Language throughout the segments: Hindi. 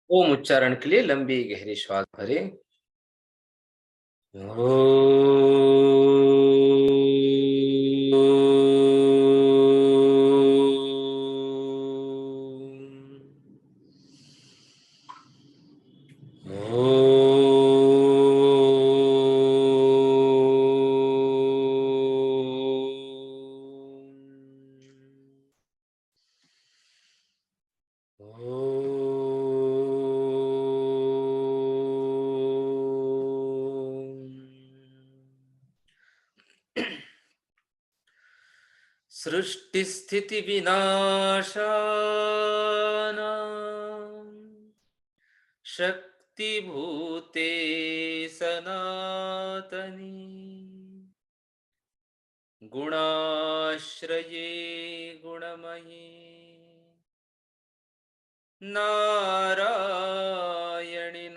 ओम उच्चारण के लिए लंबी गहरी श्वास भरें। ओ सृष्टि स्थिति विनाशानां शक्तिभूते सनातनी गुणाश्रये गुणमयी नारायणि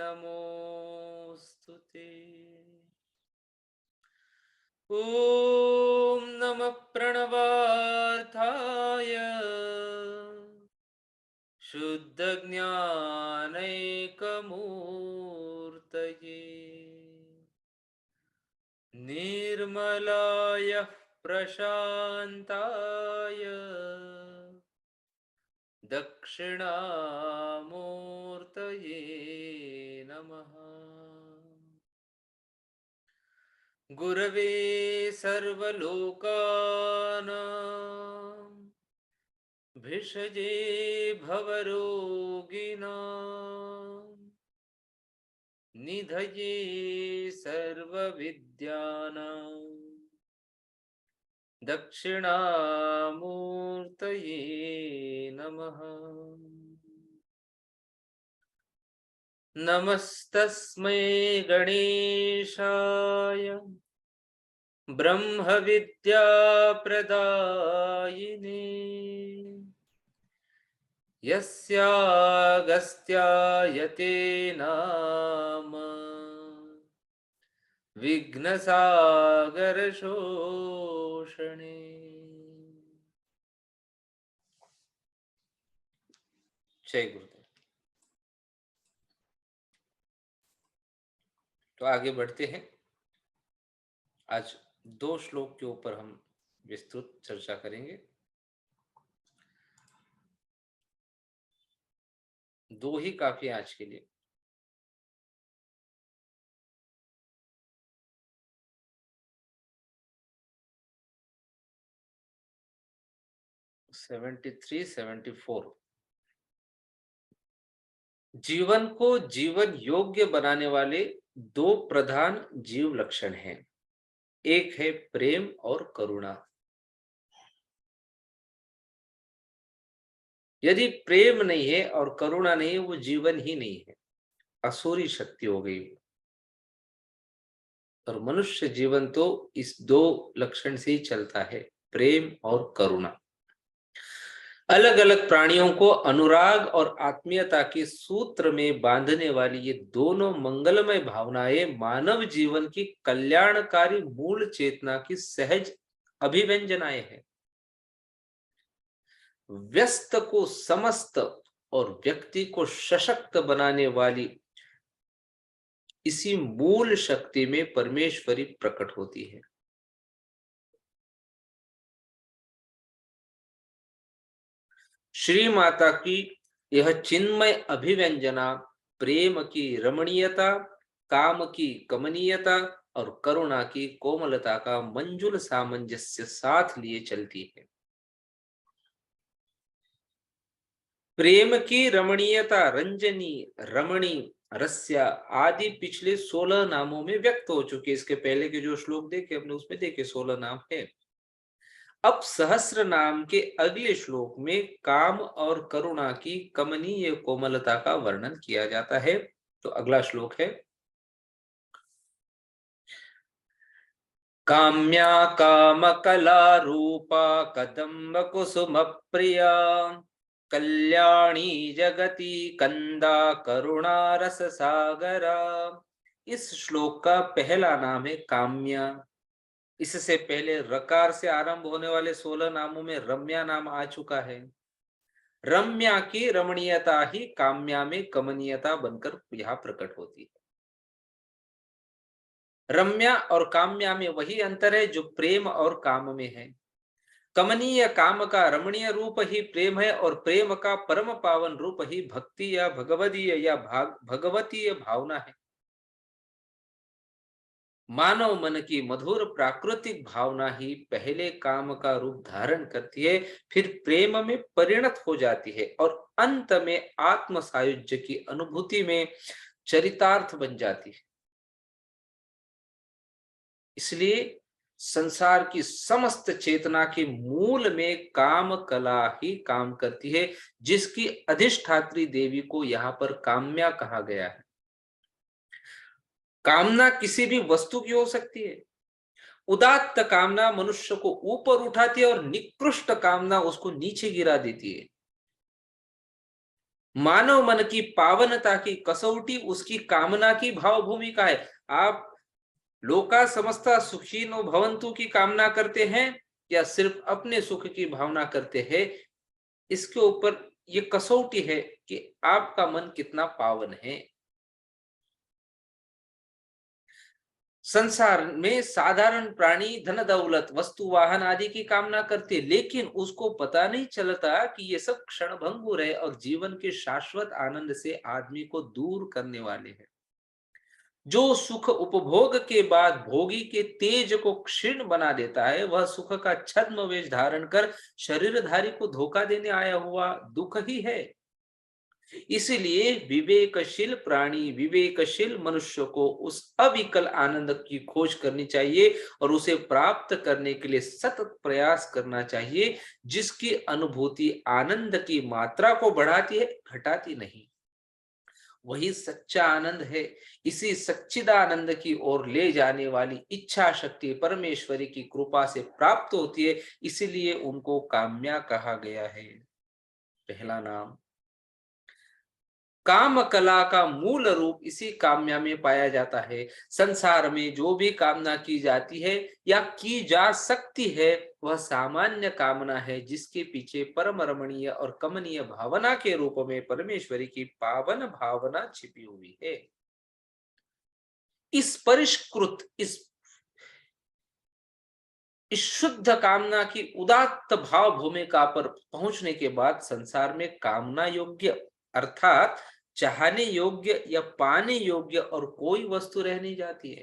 नमोस्तुते। ॐ नमः प्रणवार्थाय शुद्धज्ञानैकमूर्तये निर्मलाय प्रशान्ताय दक्षिणामूर्तये नमः। गुरवे सर्वलोकानां भिषजे भवरोगिणां निधये सर्वविद्यानां दक्षिणामूर्तये नमः। नमस्तस्मै गणेशाय ब्रह्मविद्याप्रदायिने यस्यागस्त्यायते नाम विघ्नसागरशोषणे। जय गुरुदेव। तो आगे बढ़ते हैं। आज 2 श्लोक के ऊपर हम विस्तृत चर्चा करेंगे। 2 ही काफी है आज के लिए। सेवेंटी 74। जीवन को जीवन योग्य बनाने वाले 2 प्रधान जीव लक्षण हैं। एक है प्रेम और करुणा। यदि प्रेम नहीं है और करुणा नहीं है, वो जीवन ही नहीं है, असुरी शक्ति हो गई। और मनुष्य जीवन तो इस 2 लक्षण से ही चलता है, प्रेम और करुणा। अलग अलग प्राणियों को अनुराग और आत्मीयता के सूत्र में बांधने वाली ये दोनों मंगलमय भावनाएं मानव जीवन की कल्याणकारी मूल चेतना की सहज अभिव्यंजनाएं हैं। व्यस्त को समस्त और व्यक्ति को सशक्त बनाने वाली इसी मूल शक्ति में परमेश्वरी प्रकट होती है। श्री माता की यह चिन्मय अभिव्यंजना प्रेम की रमणीयता, काम की कमनीयता और करुणा की कोमलता का मंजुल सामंजस्य साथ लिए चलती है। प्रेम की रमणीयता रंजनी, रमणी, रस्या आदि पिछले 16 नामों में व्यक्त हो चुके। इसके पहले के जो श्लोक देखे हमने उसमें देखे 16 नाम है। अब सहस्र नाम के अगले श्लोक में काम और करुणा की कमनीय कोमलता का वर्णन किया जाता है। तो अगला श्लोक है, काम्या काम कला रूपा कदम्ब कुसुम प्रिया कल्याणी जगती कंदा करुणा रस सागरा। इस श्लोक का पहला नाम है काम्या। इससे पहले रकार से आरंभ होने वाले 16 नामों में रम्या नाम आ चुका है। रम्या की रमणीयता ही काम्या में कमनीयता बनकर यहाँ प्रकट होती है। रम्या और काम्या में वही अंतर है जो प्रेम और काम में है। कमनीय काम का रमणीय रूप ही प्रेम है और प्रेम का परम पावन रूप ही भक्ति या भगवदीय या भगवतीय भावना है। मानव मन की मधुर प्राकृतिक भावना ही पहले काम का रूप धारण करती है, फिर प्रेम में परिणत हो जाती है और अंत में आत्म सायुज्य की अनुभूति में चरितार्थ बन जाती है। इसलिए संसार की समस्त चेतना के मूल में काम कला ही काम करती है, जिसकी अधिष्ठात्री देवी को यहाँ पर काम्या कहा गया है। कामना किसी भी वस्तु की हो सकती है। उदात्त कामना मनुष्य को ऊपर उठाती है और निकृष्ट कामना उसको नीचे गिरा देती है। मानव मन की पावनता की कसौटी उसकी कामना की भाव भूमिका है। आप लोका समस्ता सुखिनो भवन्तु की कामना करते हैं या सिर्फ अपने सुख की भावना करते हैं, इसके ऊपर ये कसौटी है कि आपका मन कितना पावन है। संसार में साधारण प्राणी धन दौलत वस्तु वाहन आदि की कामना करते हैं, लेकिन उसको पता नहीं चलता कि ये सब क्षण भंगुर है और जीवन के शाश्वत आनंद से आदमी को दूर करने वाले हैं। जो सुख उपभोग के बाद भोगी के तेज को क्षीण बना देता है, वह सुख का छद्म वेश धारण कर शरीरधारी को धोखा देने आया हुआ दुख ही है। इसीलिए विवेकशील प्राणी विवेकशील मनुष्य को उस अविकल आनंद की खोज करनी चाहिए और उसे प्राप्त करने के लिए सतत प्रयास करना चाहिए, जिसकी अनुभूति आनंद की मात्रा को बढ़ाती है, घटाती नहीं। वही सच्चा आनंद है। इसी सच्चिदानंद की ओर ले जाने वाली इच्छा शक्ति परमेश्वरी की कृपा से प्राप्त होती है, इसीलिए उनको काम्या कहा गया है। पहला नाम। काम कला का मूल रूप इसी काम्या में पाया जाता है। संसार में जो भी कामना की जाती है या की जा सकती है, वह सामान्य कामना है, जिसके पीछे परम रमणीय और कमनीय भावना के रूप में परमेश्वरी की पावन भावना छिपी हुई है। इस परिष्कृत इस शुद्ध कामना की उदात्त भाव भूमिका पर पहुंचने के बाद संसार में कामना योग्य अर्थात चाहने योग्य या पाने योग्य और कोई वस्तु रह नहीं जाती है।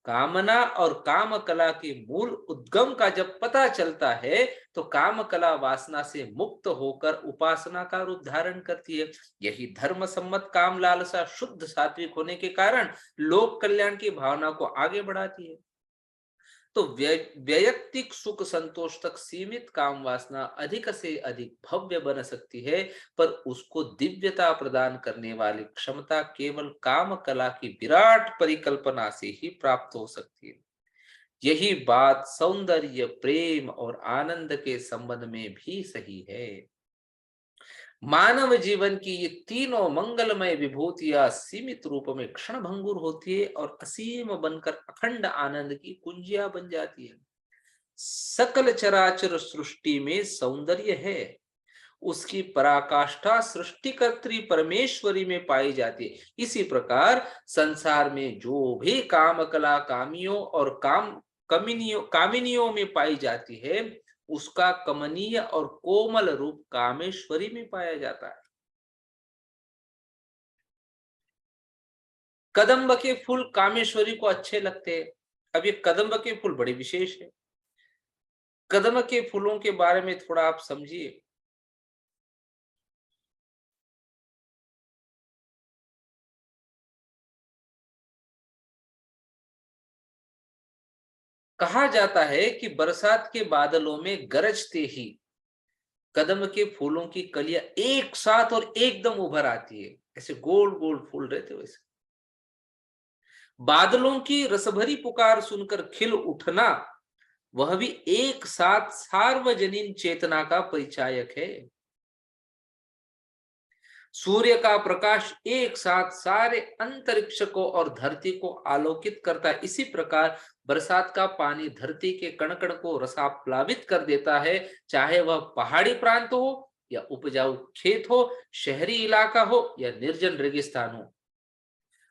कामना और काम कला के मूल उद्गम का जब पता चलता है, तो काम कला वासना से मुक्त होकर उपासना का रूप धारण करती है। यही धर्म सम्मत काम लालसा शुद्ध सात्विक होने के कारण लोक कल्याण की भावना को आगे बढ़ाती है। तो वैयक्तिक सुख संतोष तक सीमित काम वासना अधिक से अधिक भव्य बन सकती है, पर उसको दिव्यता प्रदान करने वाली क्षमता केवल काम कला की विराट परिकल्पना से ही प्राप्त हो सकती है। यही बात सौंदर्य प्रेम और आनंद के संबंध में भी सही है। मानव जीवन की ये तीनों मंगलमय विभूतियां सीमित रूप में क्षण भंगुर होती है और असीम बनकर अखंड आनंद की कुंजियां बन जाती है। सकल चराचर सृष्टि में सौंदर्य है, उसकी पराकाष्ठा सृष्टिकर्त्री परमेश्वरी में पाई जाती है। इसी प्रकार संसार में जो भी काम कला कामियों और कामिनियों में पाई जाती है, उसका कमनीय और कोमल रूप कामेश्वरी में पाया जाता है। कदम्ब के फूल कामेश्वरी को अच्छे लगते हैं। अब ये कदम्ब के फूल बड़े विशेष है। कदम्ब के फूलों के बारे में थोड़ा आप समझिए। कहा जाता है कि बरसात के बादलों में गरजते ही कदम्ब के फूलों की कलियां एक साथ और एकदम उभर आती है, ऐसे गोल गोल फूल रहते वैसे। बादलों की रसभरी पुकार सुनकर खिल उठना, वह भी एक साथ सार्वजनीन चेतना का परिचायक है। सूर्य का प्रकाश एक साथ सारे अंतरिक्ष को और धरती को आलोकित करता है। इसी प्रकार बरसात का पानी धरती के कण कण को रसाप्लावित कर देता है, चाहे वह पहाड़ी प्रांत हो या उपजाऊ खेत हो, शहरी इलाका हो या निर्जन रेगिस्तान हो,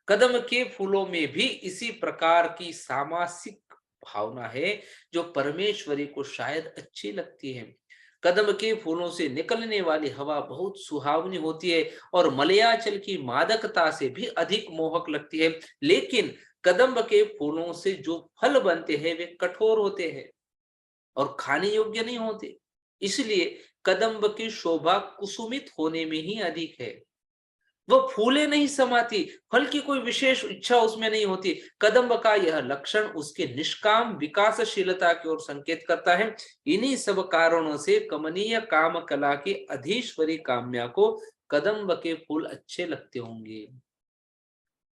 कदम के फूलों में भी इसी प्रकार की सामासिक भावना है जो परमेश्वरी को शायद अच्छी लगती है। कदम के फूलों से निकलने वाली हवा बहुत सुहावनी होती है और मलयाचल की मादकता से भी अधिक मोहक लगती है, लेकिन कदम्ब के फूलों से जो फल बनते हैं वे कठोर होते हैं और खाने योग्य नहीं होते। इसलिए कदम्ब की शोभा कुसुमित होने में ही अधिक है। वह फूले नहीं समाती, फल की कोई विशेष इच्छा उसमें नहीं होती। कदम्ब का यह लक्षण उसके निष्काम विकासशीलता की ओर संकेत करता है। इन्हीं सब कारणों से कमनीय काम कला की अधीश्वरी काम्या को कदम्ब के फूल अच्छे लगते होंगे।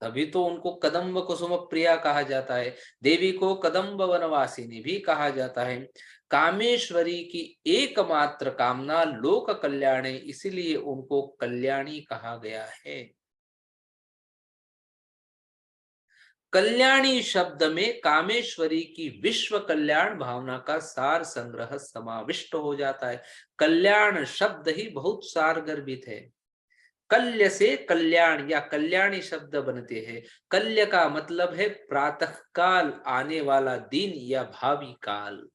तभी तो उनको कदम्ब कुसुम प्रिया कहा जाता है। देवी को कदम्ब वनवासिनी भी कहा जाता है। कामेश्वरी की एकमात्र कामना लोक कल्याण है, इसीलिए उनको कल्याणी कहा गया है। कल्याणी शब्द में कामेश्वरी की विश्व कल्याण भावना का सार संग्रह समाविष्ट हो जाता है। कल्याण शब्द ही बहुत सार गर्भित है। कल्य से कल्याण या कल्याणी शब्द बनते हैं। कल्य का मतलब है प्रातः काल, आने वाला दिन या भावी काल।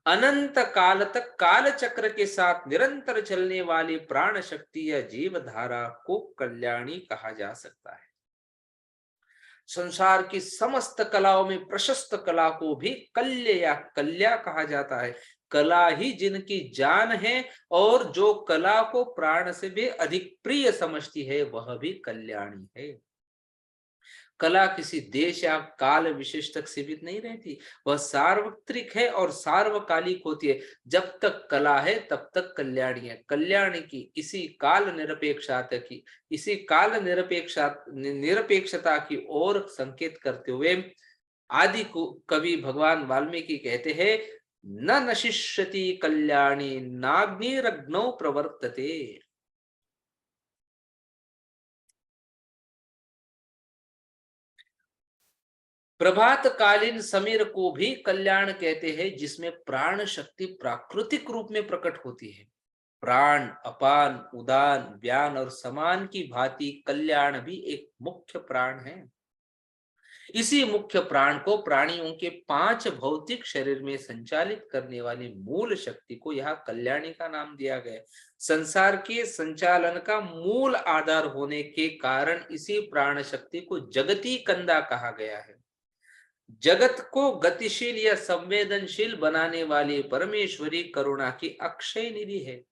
अनंत काल तक काल चक्र के साथ निरंतर चलने वाली प्राण शक्ति या जीव धारा को कल्याणी कहा जा सकता है। संसार की समस्त कलाओं में प्रशस्त कला को भी कल्य या कल्या कहा जाता है। कला ही जिनकी जान है और जो कला को प्राण से भी अधिक प्रिय समझती है वह भी कल्याणी है। कला किसी देश या काल विशेष तक सीमित नहीं रहती, वह सार्वत्रिक है और सार्वकालिक होती है। जब तक कला है तब तक कल्याणी है। कल्याणी की इसी काल निरपेक्षता की ओर संकेत करते हुए कवि भगवान वाल्मीकि कहते हैं, न नशिष्यति कल्याणी नाग्निरग्नौ प्रवर्तते। प्रभात कालीन समीर को भी कल्याण कहते हैं, जिसमें प्राण शक्ति प्राकृतिक रूप में प्रकट होती है। प्राण, अपान, उदान, व्यान और समान की भांति कल्याण भी एक मुख्य प्राण है। इसी मुख्य प्राण को प्राणियों के 5 भौतिक शरीर में संचालित करने वाली मूल शक्ति को यहाँ कल्याणी का नाम दिया गया है। संसार के संचालन का मूल आधार होने के कारण इसी प्राण शक्ति को जगती कंदा कहा गया है। जगत को गतिशील या संवेदनशील बनाने वाली परमेश्वरी करुणा की अक्षय निधि है।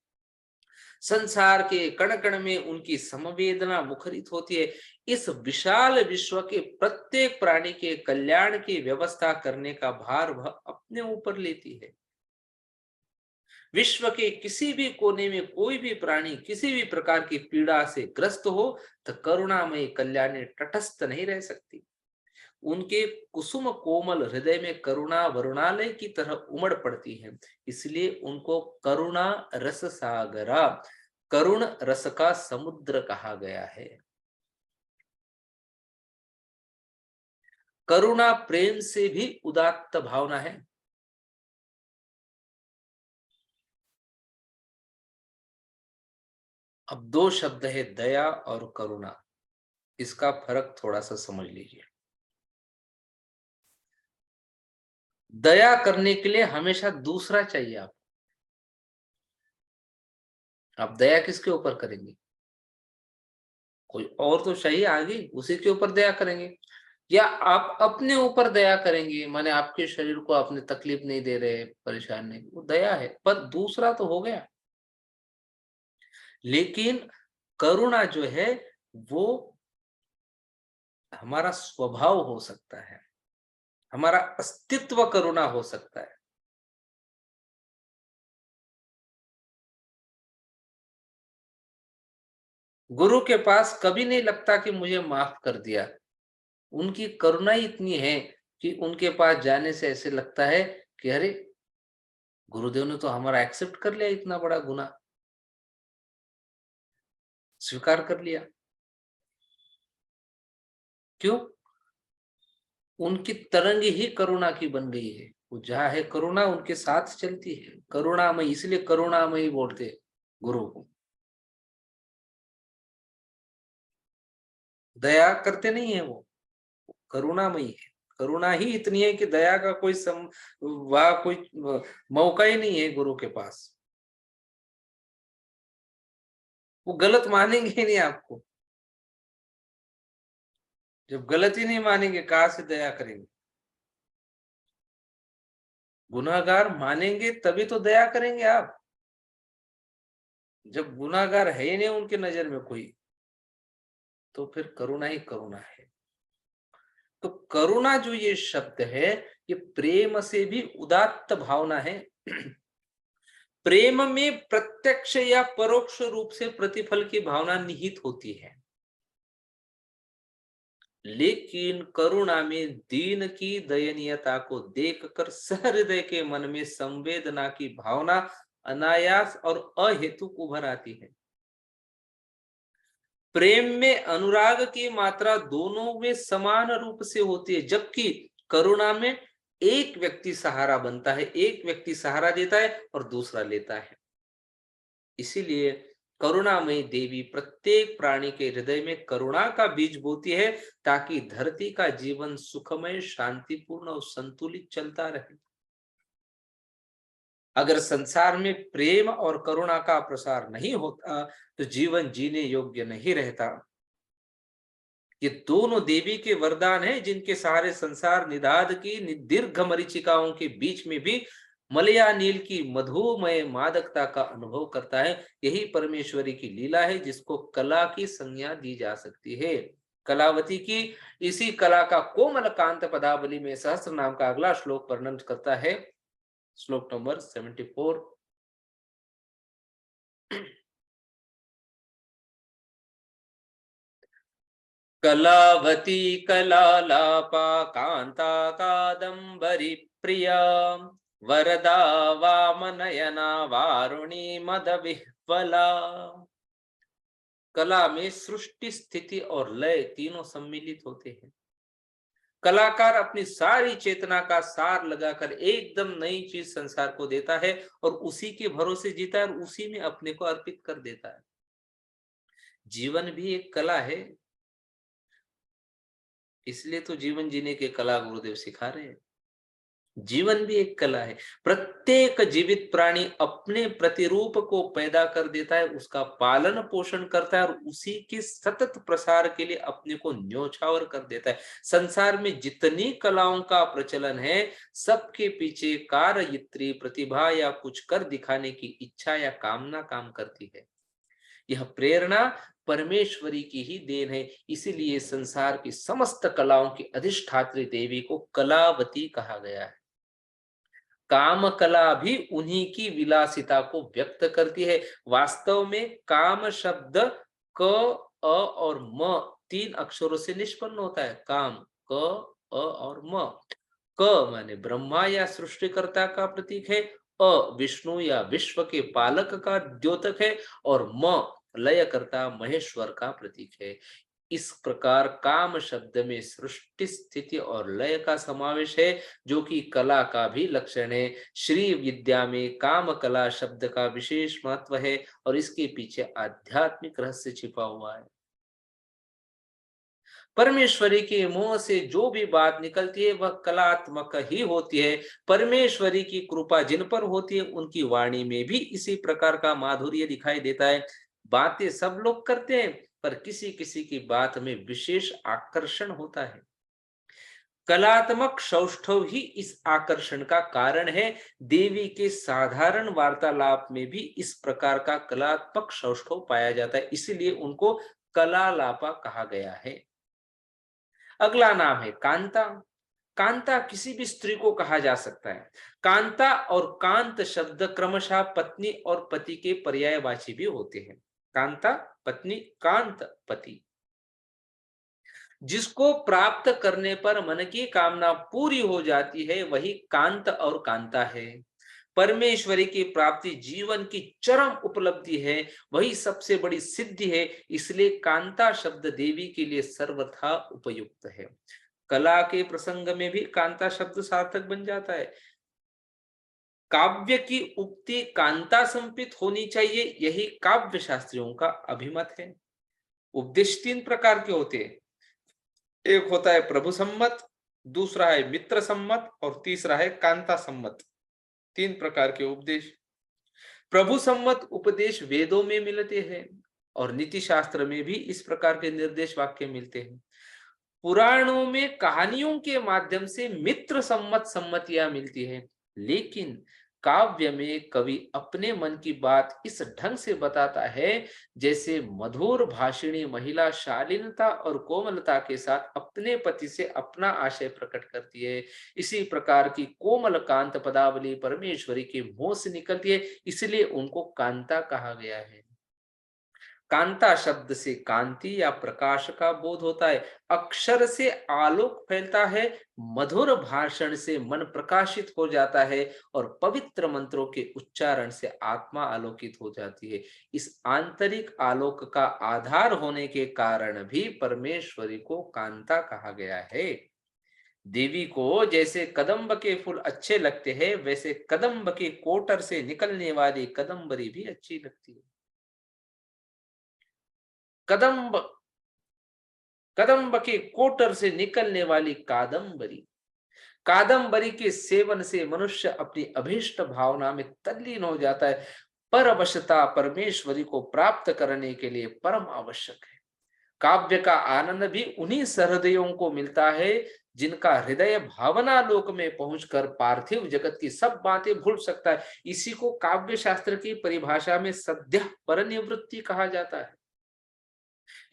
संसार के कण कण में उनकी समवेदना मुखरित होती है। इस विशाल विश्व के प्रत्येक प्राणी के कल्याण की व्यवस्था करने का भार वह अपने ऊपर लेती है। विश्व के किसी भी कोने में कोई भी प्राणी किसी भी प्रकार की पीड़ा से ग्रस्त हो तो करुणामयी कल्याणी तटस्थ नहीं रह सकती। उनके कुसुम कोमल हृदय में करुणा वरुणालय की तरह उमड़ पड़ती है। इसलिए उनको करुणा रस सागरा, करुण रस का समुद्र कहा गया है। करुणा प्रेम से भी उदात्त भावना है। अब 2 शब्द है दया और करुणा, इसका फर्क थोड़ा सा समझ लीजिए। दया करने के लिए हमेशा दूसरा चाहिए। आप दया किसके ऊपर करेंगे? कोई और तो चाहिए आगे, उसी के ऊपर दया करेंगे। या आप अपने ऊपर दया करेंगे, माने आपके शरीर को आपने तकलीफ नहीं दे रहे, परेशान नहीं, वो दया है। पर दूसरा तो हो गया। लेकिन करुणा जो है वो हमारा स्वभाव हो सकता है, हमारा अस्तित्व करुणा हो सकता है। गुरु के पास कभी नहीं लगता कि मुझे माफ कर दिया। उनकी करुणा ही इतनी है कि उनके पास जाने से ऐसे लगता है कि अरे, गुरुदेव ने तो हमारा एक्सेप्ट कर लिया, इतना बड़ा गुनाह स्वीकार कर लिया। क्यों? उनकी तरंग ही करुणा की बन गई है। वो जहाँ है करुणा उनके साथ चलती है। करुणामयी, इसलिए करुणामयी बोलते हैं। गुरु को। दया करते नहीं है वो, करुणामयी है। करुणा ही इतनी है कि दया का कोई वह कोई मौका ही नहीं है गुरु के पास। वो गलत मानेंगे ही नहीं आपको। जब गलत ही नहीं मानेंगे, कहां से दया करेंगे? गुनाहगार मानेंगे तभी तो दया करेंगे आप। जब गुनाहगार है ही नहीं उनके नजर में कोई, तो फिर करुणा ही करुणा है। तो करुणा जो ये शब्द है, ये प्रेम से भी उदात्त भावना है। प्रेम में प्रत्यक्ष या परोक्ष रूप से प्रतिफल की भावना निहित होती है, लेकिन करुणा में दीन की दयनीयता को देखकर सहृदय के मन में संवेदना की भावना अनायास और अहेतुक उभर आती है। प्रेम में अनुराग की मात्रा दोनों में समान रूप से होती है, जबकि करुणा में एक व्यक्ति सहारा बनता है, एक व्यक्ति सहारा देता है और दूसरा लेता है। इसीलिए करुणामयी देवी प्रत्येक प्राणी के हृदय में करुणा का बीज बोती है, ताकि धरती का जीवन सुखमय, शांतिपूर्ण और संतुलित चलता रहे। अगर संसार में प्रेम और करुणा का प्रसार नहीं होता, तो जीवन जीने योग्य नहीं रहता। ये दोनों देवी के वरदान हैं, जिनके सहारे संसार निदाद की दीर्घ मरीचिकाओं के बीच में भी मलया नील की मधुमय मादकता का अनुभव करता है। यही परमेश्वरी की लीला है, जिसको कला की संज्ञा दी जा सकती है। कलावती की इसी कला का कोमल कांत पदावली में सहस्त्र नाम का अगला श्लोक वर्णन करता है, श्लोक नंबर 74। कलावती कलालापा कांता कादंबरी प्रिया वरदा वामनयना वारुणी मद विह्वला। कला में सृष्टि, स्थिति और लय तीनों सम्मिलित होते हैं। कलाकार अपनी सारी चेतना का सार लगाकर एकदम नई चीज संसार को देता है और उसी के भरोसे जीता है और उसी में अपने को अर्पित कर देता है। जीवन भी एक कला है, इसलिए तो जीवन जीने की कला गुरुदेव सिखा रहे हैं। जीवन भी एक कला है। प्रत्येक जीवित प्राणी अपने प्रतिरूप को पैदा कर देता है, उसका पालन पोषण करता है और उसी के सतत प्रसार के लिए अपने को न्योछावर कर देता है। संसार में जितनी कलाओं का प्रचलन है, सबके पीछे कार्ययित्री प्रतिभा या कुछ कर दिखाने की इच्छा या कामना काम करती है। यह प्रेरणा परमेश्वरी की ही देन है। इसीलिए संसार की समस्त कलाओं की अधिष्ठात्री देवी को कलावती कहा गया है। काम कला भी उन्हीं की विलासिता को व्यक्त करती है। वास्तव में काम शब्द क, अ और म तीन अक्षरों से निष्पन्न होता है। काम, क, अ और म। क माने ब्रह्मा या सृष्टिकर्ता का प्रतीक है, अ विष्णु या विश्व के पालक का द्योतक है और म लयकर्ता महेश्वर का प्रतीक है। इस प्रकार काम शब्द में सृष्टि, स्थिति और लय का समावेश है, जो कि कला का भी लक्षण है। श्री विद्या में काम कला शब्द का विशेष महत्व है और इसके पीछे आध्यात्मिक रहस्य छिपा हुआ है। परमेश्वरी के मुंह से जो भी बात निकलती है, वह कलात्मक ही होती है। परमेश्वरी की कृपा जिन पर होती है, उनकी वाणी में भी इसी प्रकार का माधुर्य दिखाई देता है। बातें सब लोग करते हैं, पर किसी किसी की बात में विशेष आकर्षण होता है। कलात्मक सौष्ठव ही इस आकर्षण का कारण है। देवी के साधारण वार्तालाप में भी इस प्रकार का कलात्मक सौष्ठव पाया जाता है, इसीलिए उनको कलालापा कहा गया है। अगला नाम है कांता। कांता किसी भी स्त्री को कहा जा सकता है। कांता और कांत शब्द क्रमशः पत्नी और पति के पर्यायवाची भी होते हैं। कांता पत्नी, कांत पति। जिसको प्राप्त करने पर मन की कामना पूरी हो जाती है, वही कांत और कांता है। परमेश्वरी की प्राप्ति जीवन की चरम उपलब्धि है, वही सबसे बड़ी सिद्धि है। इसलिए कांता शब्द देवी के लिए सर्वथा उपयुक्त है। कला के प्रसंग में भी कांता शब्द सार्थक बन जाता है। काव्य की उक्ति कांता संपित होनी चाहिए, यही काव्य शास्त्रियों का अभिमत है। उपदेश तीन प्रकार के होते हैं, एक होता है प्रभु सम्मत, दूसरा है मित्र सम्मत और तीसरा है कांता सम्मत। तीन प्रकार के उपदेश। प्रभु सम्मत उपदेश वेदों में मिलते हैं और नीति शास्त्र में भी इस प्रकार के निर्देश वाक्य मिलते हैं। पुराणों में कहानियों के माध्यम से मित्र सम्मत सम्मतियां मिलती है, लेकिन काव्य में कवि अपने मन की बात इस ढंग से बताता है जैसे मधुर भाषिणी महिला शालीनता और कोमलता के साथ अपने पति से अपना आशय प्रकट करती है। इसी प्रकार की कोमल कांत पदावली परमेश्वरी के मुंह से निकलती है, इसलिए उनको कांता कहा गया है। कांता शब्द से कांति या प्रकाश का बोध होता है, अक्षर से आलोक फैलता है, मधुर भाषण से मन प्रकाशित हो जाता है और पवित्र मंत्रों के उच्चारण से आत्मा आलोकित हो जाती है। इस आंतरिक आलोक का आधार होने के कारण भी परमेश्वरी को कांता कहा गया है। देवी को जैसे कदम्ब के फूल अच्छे लगते हैं, वैसे कदम्ब के कोटर से निकलने वाली कदम्बरी भी अच्छी लगती है। कदम्ब कदम्ब के कोटर से निकलने वाली कादम्बरी, कादम्बरी के सेवन से मनुष्य अपनी अभीष्ट भावना में तल्लीन हो जाता है। परवशता परमेश्वरी को प्राप्त करने के लिए परम आवश्यक है। काव्य का आनंद भी उन्हीं सहृदयों को मिलता है जिनका हृदय भावना लोक में पहुंचकर पार्थिव जगत की सब बातें भूल सकता है। इसी को काव्य शास्त्र की परिभाषा में सद्यः परनिवृत्ति कहा जाता है।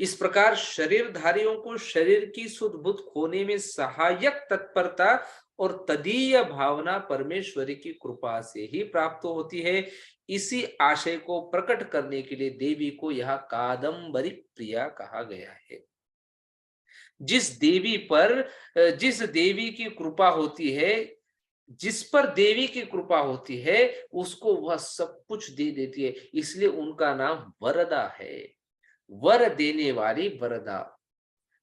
इस प्रकार शरीरधारियों को शरीर की सुध बुध खोने में सहायक तत्परता और तदीय भावना परमेश्वरी की कृपा से ही प्राप्त होती है। इसी आशय को प्रकट करने के लिए देवी को यह कादम्बरी प्रिया कहा गया है। जिस देवी की कृपा होती है, जिस पर देवी की कृपा होती है, उसको वह सब कुछ दे देती है, इसलिए उनका नाम वरदा है। वर देने वाली वरदा।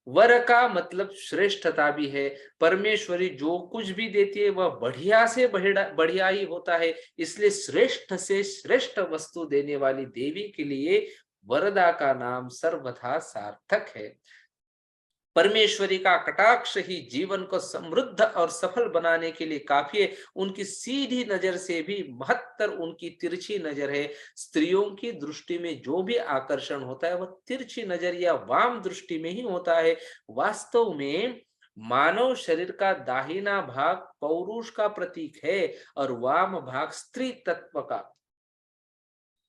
वर का मतलब श्रेष्ठता भी है। परमेश्वरी जो कुछ भी देती है वह बढ़िया से बढ़िया ही होता है, इसलिए श्रेष्ठ से श्रेष्ठ वस्तु देने वाली देवी के लिए वरदा का नाम सर्वथा सार्थक है। परमेश्वरी का कटाक्ष ही जीवन को समृद्ध और सफल बनाने के लिए काफी है। उनकी सीधी नजर से भी महत्तर उनकी तिरछी नजर है। स्त्रियों की दृष्टि में जो भी आकर्षण होता है वह तिरछी नजर या वाम दृष्टि में ही होता है। वास्तव में मानव शरीर का दाहिना भाग पौरुष का प्रतीक है और वाम भाग स्त्री तत्व का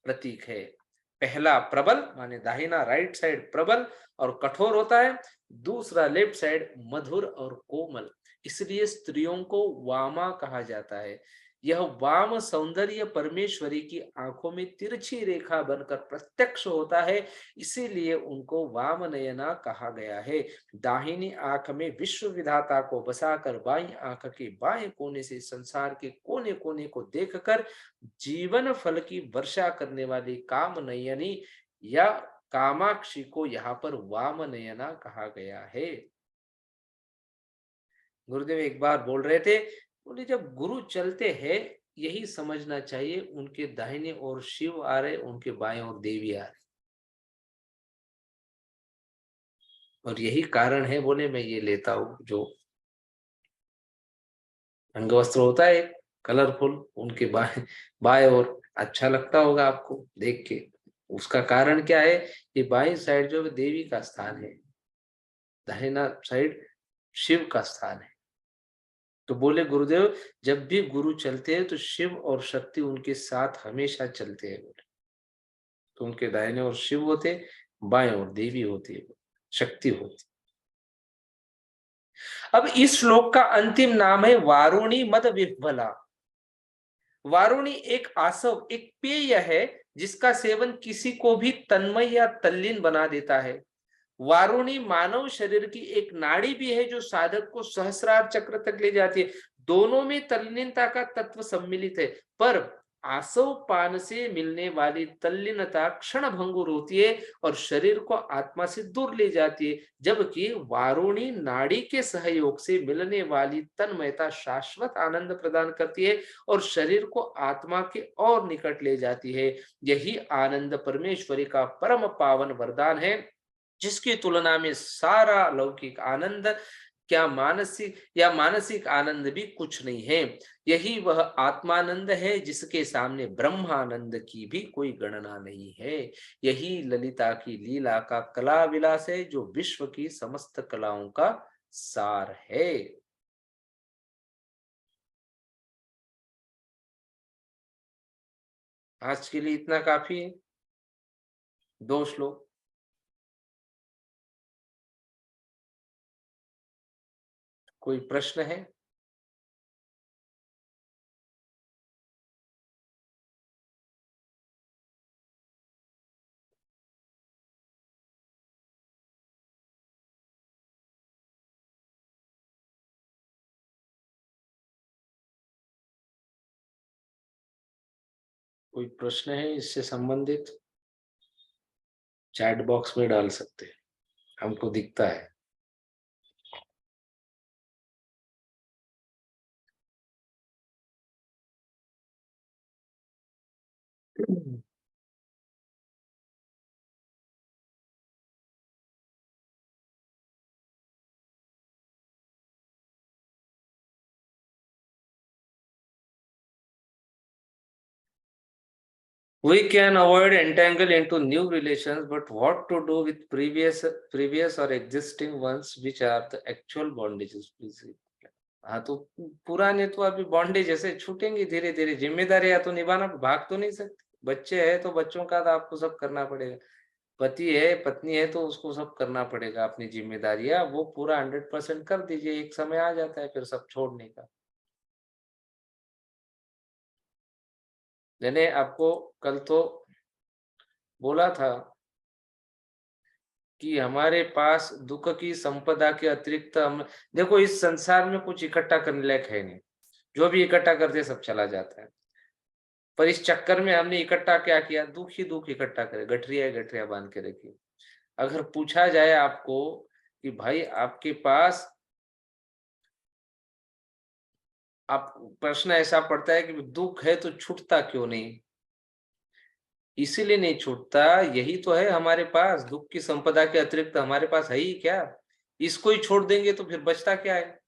प्रतीक है। पहला प्रबल माने दाहिना राइट साइड प्रबल और कठोर होता है, दूसरा लेफ्ट साइड मधुर और कोमल, इसलिए स्त्रियों को वामा कहा जाता है। यह वाम सौंदर्य परमेश्वरी की आंखों में तिरछी रेखा बनकर प्रत्यक्ष होता है, इसीलिए उनको वाम नयना कहा गया है। दाहिनी आंख में विश्व विधाता को बसाकर बाईं आंख के बाएं कोने से संसार के कोने कोने को देखकर जीवन फल की वर्षा करने वाली काम नयनी या कामाक्षी को यहाँ पर वाम नयना कहा गया है। गुरुदेव एक बार बोल रहे थे, बोले जब गुरु चलते हैं यही समझना चाहिए उनके दाहिने ओर शिव आ रहे, उनके बाएं ओर देवी आ रही, और यही कारण है बोले मैं ये लेता हूं जो अंगवस्त्र होता है कलरफुल, उनके बाएं बाएं ओर अच्छा लगता होगा आपको देख के। उसका कारण क्या है, ये बाईं साइड जो देवी का स्थान है, दाहिना साइड शिव का स्थान है। तो बोले गुरुदेव जब भी गुरु चलते हैं तो शिव और शक्ति उनके साथ हमेशा चलते हैं बोले। तो उनके दाहिने ओर शिव होते, बाएं ओर देवी होती है, शक्ति होती। अब इस श्लोक का अंतिम नाम है वारुणी मद विह्वला। वारुणी एक आसव, एक पेय है जिसका सेवन किसी को भी तन्मय या तल्लीन बना देता है। वारुणी मानव शरीर की एक नाड़ी भी है जो साधक को सहस्रार चक्र तक ले जाती है। दोनों में तल्लीनता का तत्व सम्मिलित है, पर आसव पान से मिलने वाली तल्लीनता क्षण भंगुर होती है और शरीर को आत्मा से दूर ले जाती है, जबकि वारुणी नाड़ी के सहयोग से मिलने वाली तन्मयता शाश्वत आनंद प्रदान करती है और शरीर को आत्मा के और निकट ले जाती है। यही आनंद परमेश्वरी का परम पावन वरदान है, जिसकी तुलना में सारा लौकिक आनंद क्या मानसिक या मानसिक आनंद भी कुछ नहीं है। यही वह आत्मानंद है जिसके सामने ब्रह्मानंद की भी कोई गणना नहीं है। यही ललिता की लीला का कला विलास है, जो विश्व की समस्त कलाओं का सार है। आज के लिए इतना काफी है। दो श्लोक। कोई प्रश्न है? कोई प्रश्न है इससे संबंधित? चैट बॉक्स में डाल सकते हैं, हमको दिखता है। We can avoid entangle into new relations, but what to do with previous or existing ones, which are the actual bondages? Please. हाँ, तो पुराने तो अभी बॉन्डेज ऐसे छूटेंगे धीरे धीरे। जिम्मेदारियां तो निभाना, भाग तो नहीं सकते। बच्चे हैं तो बच्चों का तो आपको सब करना पड़ेगा। पति है, पत्नी है, तो उसको सब करना पड़ेगा। अपनी जिम्मेदारियां वो पूरा 100% कर दीजिए। एक समय आ जाता है फिर सब छोड़ने का। मैंने आपको कल तो बोला था कि हमारे पास दुख की संपदा के अतिरिक्त हम देखो, इस संसार में कुछ इकट्ठा करने लायक है नहीं। जो भी इकट्ठा करते सब चला जाता है। पर इस चक्कर में हमने इकट्ठा क्या किया? दुख ही दुख इकट्ठा करे, गठरिया गठरिया बांध के रखी। अगर पूछा जाए आपको कि भाई आपके पास, आप प्रश्न ऐसा पड़ता है कि दुख है तो छूटता क्यों नहीं? इसीलिए नहीं छूटता, यही तो है हमारे पास। दुख की संपदा के अतिरिक्त हमारे पास है ही क्या? इसको ही छोड़ देंगे तो फिर बचता क्या है?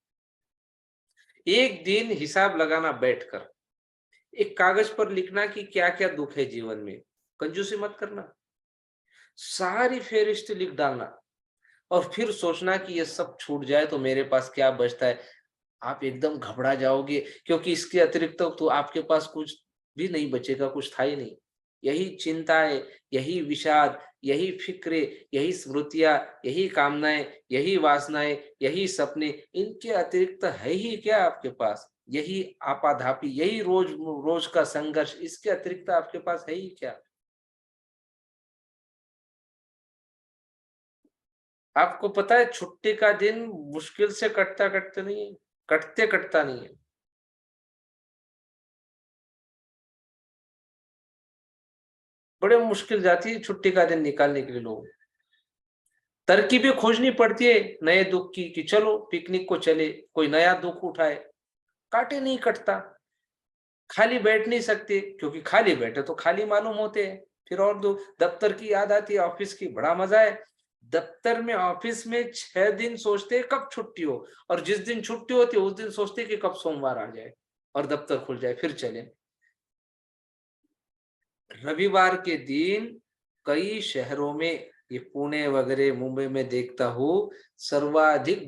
एक दिन हिसाब लगाना बैठकर, एक कागज पर लिखना कि क्या क्या दुख है जीवन में। कंजूसी मत करना, सारी फेहरिस्त लिख डालना और फिर सोचना कि ये सब छूट जाए तो मेरे पास क्या बचता है। आप एकदम घबरा जाओगे, क्योंकि इसके अतिरिक्त तो आपके पास कुछ भी नहीं बचेगा, कुछ था ही नहीं। यही चिंताएं, यही विषाद, यही फिक्रे, यही स्मृतियां, यही कामनाएं, यही वासनाएं, यही सपने, इनके अतिरिक्त है ही क्या आपके पास? यही आपाधापी, यही रोज रोज का संघर्ष, इसके अतिरिक्त आपके पास है ही क्या? आपको पता है छुट्टी का दिन मुश्किल से कटता कटते नहीं है, कटते कटता नहीं है। बड़े मुश्किल जाती है छुट्टी का दिन निकालने के लिए लोग। तरकीबें खोजनी पड़ती है नए दुख की कि चलो पिकनिक को चले, कोई नया दुख उठाए। काटे नहीं कटता। खाली बैठ नहीं सकते, क्योंकि खाली बैठे तो खाली मालूम होते हैं। फिर और दो, दफ्तर की याद आती है, ऑफिस की, बड़ा मजा है। दफ्तर में ऑफिस में 6 दिन सोचते हैं कब छुट्टी हो, और जिस दिन छुट्टी होती है उस दिन सोचते हैं कि कब सोमवार आ जाए और दफ्तर खुल जाए फिर चले। रविवार के दिन कई शहरों में, ये पुणे वगैरह मुंबई में देखता हूँ, सर्वाधिक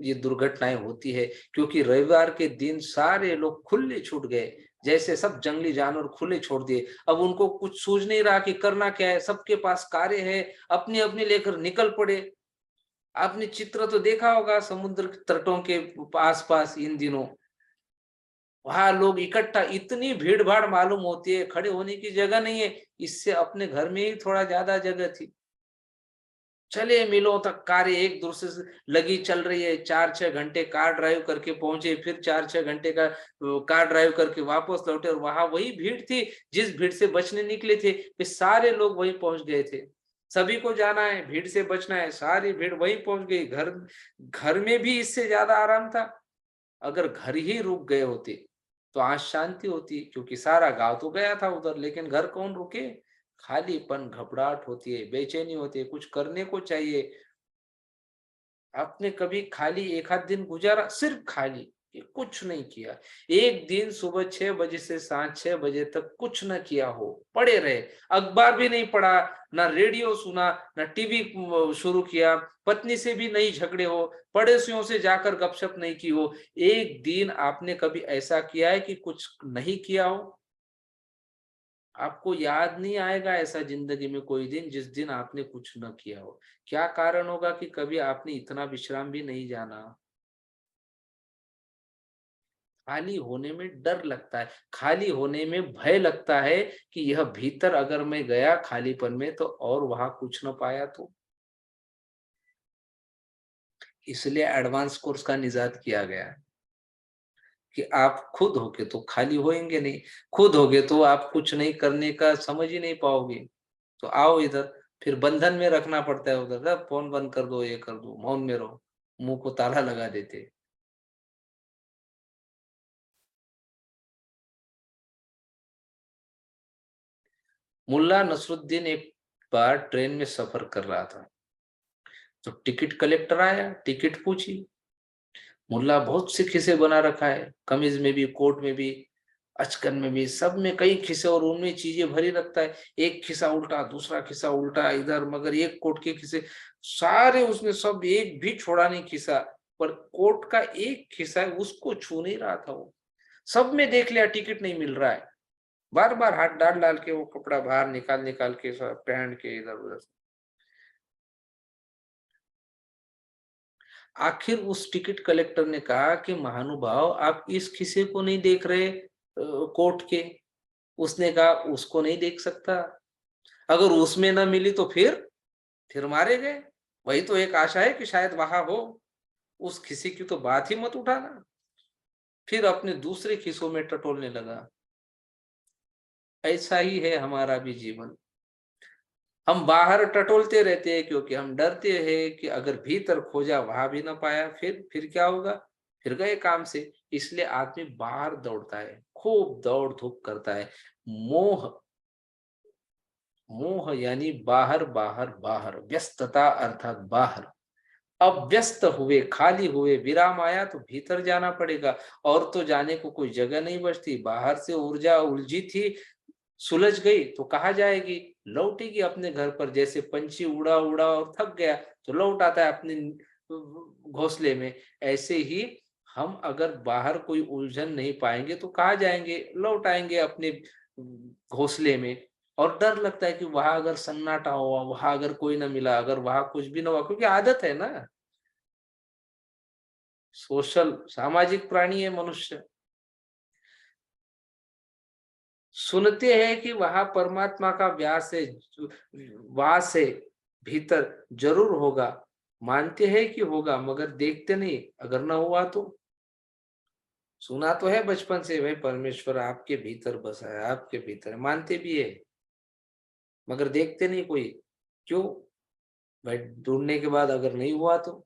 ये दुर्घटनाएं होती है, क्योंकि रविवार के दिन सारे लोग खुले छूट गए। जैसे सब जंगली जानवर खुले छोड़ दिए। अब उनको कुछ सूझ नहीं रहा कि करना क्या है। सबके पास कारें हैं, अपनी अपनी लेकर निकल पड़े। आपने चित्र तो देखा होगा समुद्र तटों के आसपास इन दिनों, वहां लोग इकट्ठा, इतनी भीड़ भाड़ मालूम होती है, खड़े होने की जगह नहीं है। इससे अपने घर में ही थोड़ा ज्यादा जगह थी, चले मिलों तक, कारें एक दूसरे से लगी चल रही है, 4-6 घंटे कार ड्राइव करके पहुंचे, फिर 4-6 घंटे का कार ड्राइव करके वापस लौटे, और वहां वही भीड़ थी जिस भीड़ से बचने निकले थे, वे सारे लोग वहीं पहुंच गए थे। सभी को जाना है, भीड़ से बचना है, सारी भीड़ वहीं पहुंच गई। घर घर में भी इससे ज्यादा आराम था। अगर घर ही रुक गए होते तो आज शांति होती, क्योंकि सारा गांव तो गया था उधर, लेकिन घर कौन रुके? खालीपन, घबराहट होती है, बेचैनी होती है, कुछ करने को चाहिए। आपने कभी खाली एक आध दिन गुजारा, सिर्फ खाली, कि कुछ नहीं किया, एक दिन सुबह 6 बजे से सांझ 6 बजे तक कुछ न किया हो, पड़े रहे, अखबार भी नहीं पढ़ा, ना रेडियो सुना, ना टीवी शुरू किया, पत्नी से भी नहीं झगड़े हो, पड़ोसियों से जाकर गपशप नहीं की हो, एक दिन आपने कभी ऐसा किया है कि कुछ नहीं किया हो? आपको याद नहीं आएगा ऐसा जिंदगी में कोई दिन जिस दिन आपने कुछ न किया हो। क्या कारण होगा कि कभी आपने इतना विश्राम भी नहीं जाना? खाली होने में डर लगता है, खाली होने में भय लगता है कि यह भीतर अगर मैं गया खालीपन में तो और वहां कुछ न पाया तो। इसलिए एडवांस कोर्स का निजात किया गया है कि आप खुद होगे तो खाली होएंगे नहीं, खुद होगे तो आप कुछ नहीं करने का समझ ही नहीं पाओगे। तो आओ इधर, फिर बंधन में रखना पड़ता है उधर, फोन बंद कर दो, ये कर दो, मौन में रहो, मुंह को ताला लगा देते। मुल्ला नसरुद्दीन एक बार ट्रेन में सफर कर रहा था, तो टिकट कलेक्टर आया, टिकट पूछी। मुल्ला बहुत सी खिसे बना रखा है, कमीज में भी, कोट में भी, अचकन में भी, सब में कई खिसे, और उनमें चीजें भरी रखता है। एक खिसा उल्टा, दूसरा खिसा उल्टा इधर, मगर एक कोट के खिसे सारे उसमें, सब एक भी छोड़ा नहीं खिसा। पर कोट का एक खिसा है, उसको छू नहीं रहा था वो। सब में देख लिया, टिकट नहीं मिल रहा है, बार बार हाथ डाल डाल के वो कपड़ा बाहर निकाल निकाल के सब पहन के इधर उधर। आखिर उस टिकट कलेक्टर ने कहा कि महानुभाव, आप इस खिसे को नहीं देख रहे कोट के? उसने कहा उसको नहीं देख सकता, अगर उसमें ना मिली तो फिर मारे गए। वही तो एक आशा है कि शायद वहां हो। उस खिसी की तो बात ही मत उठाना। फिर अपने दूसरे खिसों में टटोलने लगा। ऐसा ही है हमारा भी जीवन। हम बाहर टटोलते रहते हैं क्योंकि हम डरते हैं कि अगर भीतर खोजा वहां भी ना पाया, फिर क्या होगा? फिर गए काम से। इसलिए आदमी बाहर दौड़ता है, खूब दौड़ धूप करता है। मोह, मोह यानी बाहर बाहर बाहर, व्यस्तता अर्थात बाहर। अब व्यस्त हुए, खाली हुए, विराम आया तो भीतर जाना पड़ेगा, और तो जाने को कोई जगह नहीं बचती। बाहर से ऊर्जा उलझी थी, सुलझ गई तो कहाँ जाएगी? लौटेगी अपने घर पर। जैसे पंछी उड़ा उड़ा और थक गया तो लौट आता है अपने घोंसले में। ऐसे ही हम अगर बाहर कोई उलझन नहीं पाएंगे तो कहाँ जाएंगे? लौट आएंगे अपने घोंसले में। और डर लगता है कि वहां अगर सन्नाटा हुआ, वहां अगर कोई ना मिला, अगर वहां कुछ भी ना हुआ, क्योंकि आदत है ना, सोशल, सामाजिक प्राणी है मनुष्य। सुनते हैं कि वहां परमात्मा का व्यास है, वास है, भीतर जरूर होगा। मानते हैं कि होगा, मगर देखते नहीं। अगर ना हुआ तो? सुना तो है बचपन से, भाई परमेश्वर आपके भीतर बसा है, आपके भीतर है, मानते भी है, मगर देखते नहीं कोई। क्यों? भाई ढूंढने के बाद अगर नहीं हुआ तो?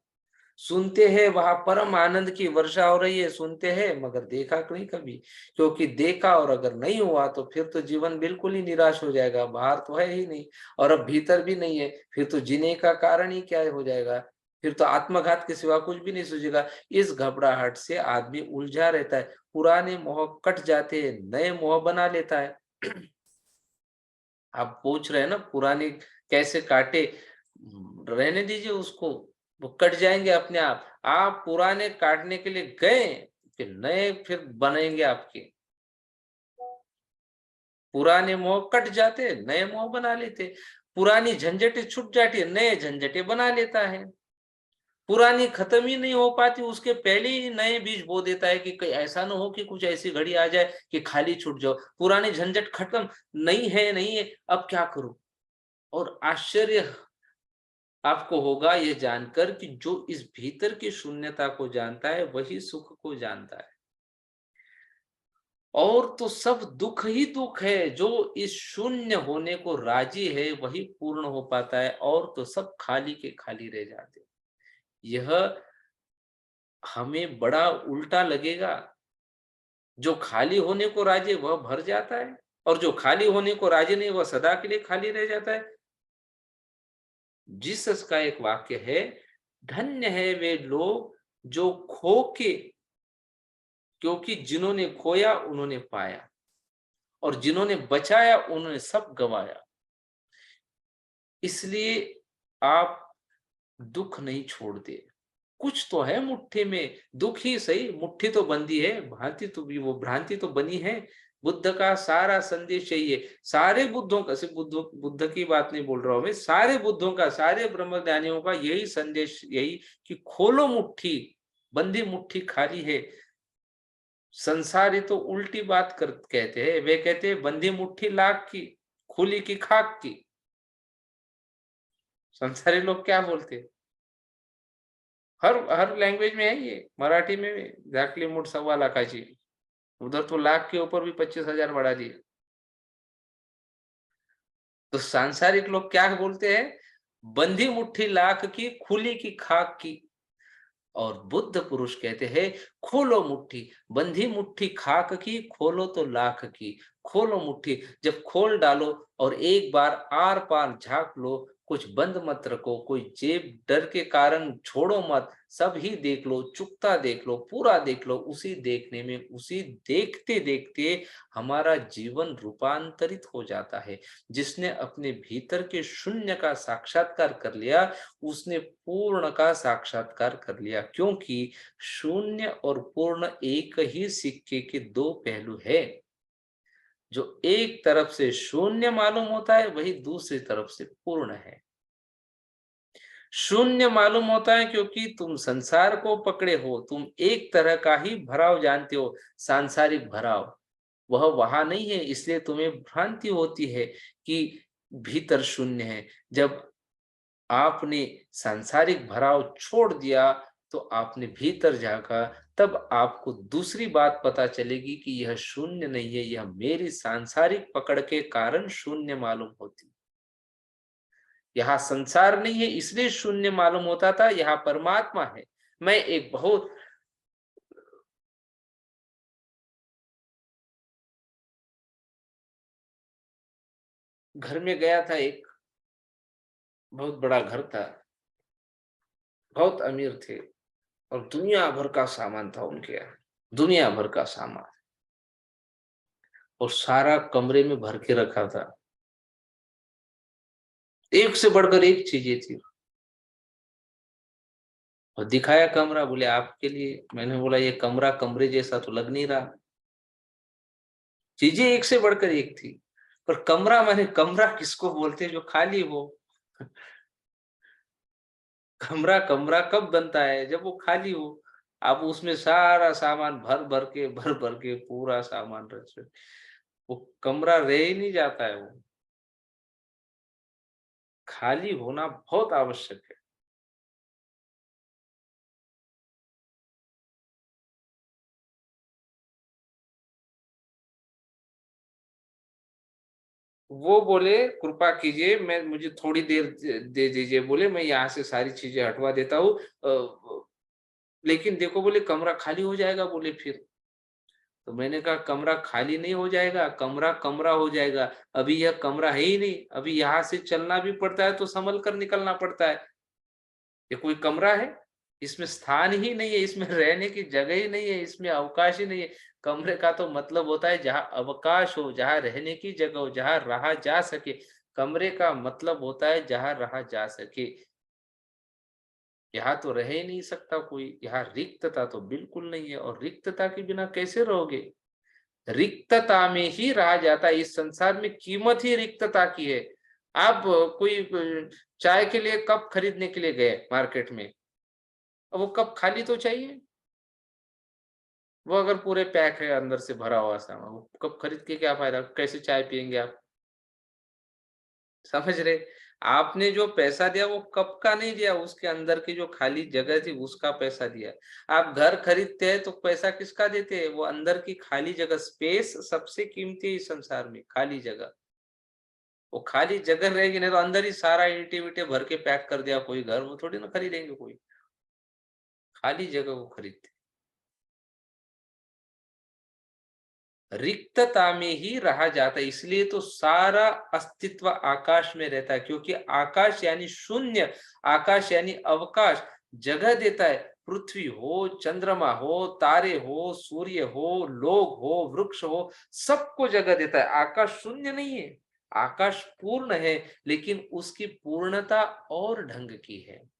सुनते हैं वहां परम आनंद की वर्षा हो रही है, सुनते हैं, मगर देखा नहीं कभी। क्योंकि देखा और अगर नहीं हुआ तो फिर तो जीवन बिल्कुल ही निराश हो जाएगा। बाहर तो है ही नहीं, और अब भीतर भी नहीं है, फिर तो जीने का कारण ही क्या हो जाएगा? फिर तो आत्मघात के सिवा कुछ भी नहीं सूझेगा। इस घबराहट से आदमी उलझा रहता है। पुराने मोह कट जाते हैं, नए मोह बना लेता है। आप पूछ रहे हैं ना पुराने कैसे काटे? रहने दीजिए उसको, वो कट जाएंगे अपने आप पुराने काटने के लिए गए, फिर नए फिर बनेंगे आपके। पुराने मोह कट जाते, नए मोह बना लेते। पुरानी झंझटें छूट जाती है, नए झंझटें बना लेता है। पुरानी खत्म ही नहीं हो पाती, उसके पहले ही नए बीज बो देता है कि कहीं ऐसा ना हो कि कुछ ऐसी घड़ी आ जाए कि खाली छूट जाओ। पुरानी झंझट खत्म नहीं है, नहीं है, अब क्या करूं? और आश्चर्य, आपको होगा ये जानकर कि जो इस भीतर की शून्यता को जानता है वही सुख को जानता है। और तो सब दुख ही दुख है, जो इस शून्य होने को राजी है वही पूर्ण हो पाता है, और तो सब खाली के खाली रह जाते हैं। यह हमें बड़ा उल्टा लगेगा। जो खाली होने को राजी है वह भर जाता है, और जो खाली होने को राजी नहीं वह सदा के लिए खाली रह जाता है। जीसस का एक वाक्य है, धन्य है वे लोग जो खो के, क्योंकि जिन्होंने खोया उन्होंने पाया, और जिन्होंने बचाया उन्होंने सब गंवाया। इसलिए आप दुख नहीं छोड़ते। कुछ तो है मुट्ठी में, दुख ही सही, मुट्ठी तो बंधी है, भांति तो भी वो भ्रांति तो बनी है। बुद्ध का सारा संदेश यही है। सारे बुद्धों का, सिर्फ बुद्ध की बात नहीं बोल रहा हूं मैं, सारे बुद्धों का, सारे ब्रह्मज्ञानियों का यही संदेश, यही कि खोलो मुट्ठी, बंधी मुट्ठी खाली है। संसारी तो उल्टी बात कहते हैं, वे कहते हैं बंधी मुट्ठी लाख की, खुली की खाक की। संसारी लोग क्या बोलते हैं? हर लैंग्वेज में है ये, मराठी में भी झाकली मूठ 1.25 लाखाची। उधर तो लाख के ऊपर भी 25,000 बढ़ा दिए। तो सांसारिक लोग क्या बोलते हैं? बंधी मुट्ठी लाख की, खुली की खाक की। और बुद्ध पुरुष कहते हैं, खोलो मुट्ठी, बंधी मुट्ठी खाक की, खोलो तो लाख की। खोलो मुट्ठी, जब खोल डालो और एक बार आर पार झांक लो, कुछ बंद मत रखो, कोई जेब डर के कारण छोड़ो मत, सब ही देख लो, चुकता देख लो, पूरा देख लो। उसी देखने में, उसी देखते देखते हमारा जीवन रूपांतरित हो जाता है। जिसने अपने भीतर के शून्य का साक्षात्कार कर लिया, उसने पूर्ण का साक्षात्कार कर लिया, क्योंकि शून्य और पूर्ण एक ही सिक्के के दो पहलू है। जो एक तरफ से शून्य मालूम होता है वही दूसरी तरफ से पूर्ण है। शून्य मालूम होता है क्योंकि तुम संसार को पकड़े हो, तुम एक तरह का ही भराव जानते हो, सांसारिक भराव। वह वहां नहीं है, इसलिए तुम्हें भ्रांति होती है कि भीतर शून्य है। जब आपने सांसारिक भराव छोड़ दिया तो आपने भीतर झांका, तब आपको दूसरी बात पता चलेगी कि यह शून्य नहीं है, यह मेरी सांसारिक पकड़ के कारण शून्य मालूम होती। यहाँ संसार नहीं है इसलिए शून्य मालूम होता था, यहाँ परमात्मा है। मैं एक बहुत घर में गया था, एक बहुत बड़ा घर था, बहुत अमीर थे, और दुनिया भर का सामान था उनके यहाँ, दुनिया भर का सामान, और सारा कमरे में भर के रखा था। एक से बढ़कर एक चीजें थी। और दिखाया कमरा, बोले आपके लिए। मैंने बोला ये कमरा कमरे जैसा तो लग नहीं रहा। चीजें एक से बढ़कर एक थी, पर कमरा, मैंने कमरा किसको बोलते हैं जो खाली हो। कमरा कमरा कब बनता है? जब वो खाली हो। आप उसमें सारा सामान भर भर के पूरा सामान रख, वो कमरा रह ही नहीं जाता है। वो खाली होना बहुत आवश्यक है। वो बोले कृपा कीजिए, मैं मुझे थोड़ी देर दे दीजिए, बोले मैं यहाँ से सारी चीजें हटवा देता हूँ। लेकिन देखो, बोले कमरा खाली हो जाएगा, बोले फिर। तो मैंने कहा कमरा खाली नहीं हो जाएगा, कमरा कमरा हो जाएगा। अभी यह कमरा है ही नहीं, अभी यहाँ से चलना भी पड़ता है तो संभल कर निकलना पड़ता है। ये कोई कमरा है? इसमें स्थान ही नहीं है, इसमें रहने की जगह ही नहीं है, इसमें अवकाश ही नहीं है। कमरे का तो मतलब होता है जहाँ अवकाश हो, जहाँ रहने की जगह हो, जहाँ रहा जा सके। कमरे का मतलब होता है जहाँ रहा जा सके। यहाँ तो रह ही नहीं सकता कोई, यहाँ रिक्तता तो बिल्कुल नहीं है, और रिक्तता के बिना कैसे रहोगे? रिक्तता में ही रहा जाता है। इस संसार में कीमत ही रिक्तता की है। आप कोई चाय के लिए कप खरीदने के लिए गए मार्केट में, अब वो कप खाली तो चाहिए। वो अगर पूरे पैक है, अंदर से भरा हुआ सामान, वो कप खरीद के क्या फायदा? कैसे चाय पियेंगे आप? समझ रहे? आपने जो पैसा दिया वो कब का नहीं दिया, उसके अंदर की जो खाली जगह थी उसका पैसा दिया। आप घर खरीदते हैं तो पैसा किसका देते हैं, वो अंदर की खाली जगह, स्पेस सबसे कीमती है इस संसार में, खाली जगह। वो खाली जगह रहेगी, नहीं तो अंदर ही सारा ईंटे-वींटे भर के पैक कर दिया कोई घर, वो थोड़ी ना खरीदेंगे कोई। खाली जगह को खरीदते। रिक्तता में ही रहा जाता है, इसलिए तो सारा अस्तित्व आकाश में रहता है, क्योंकि आकाश यानी शून्य, आकाश यानी अवकाश, जगह देता है। पृथ्वी हो, चंद्रमा हो, तारे हो, सूर्य हो, लोग हो, वृक्ष हो, सबको जगह देता है। आकाश शून्य नहीं है, आकाश पूर्ण है, लेकिन उसकी पूर्णता और ढंग की है।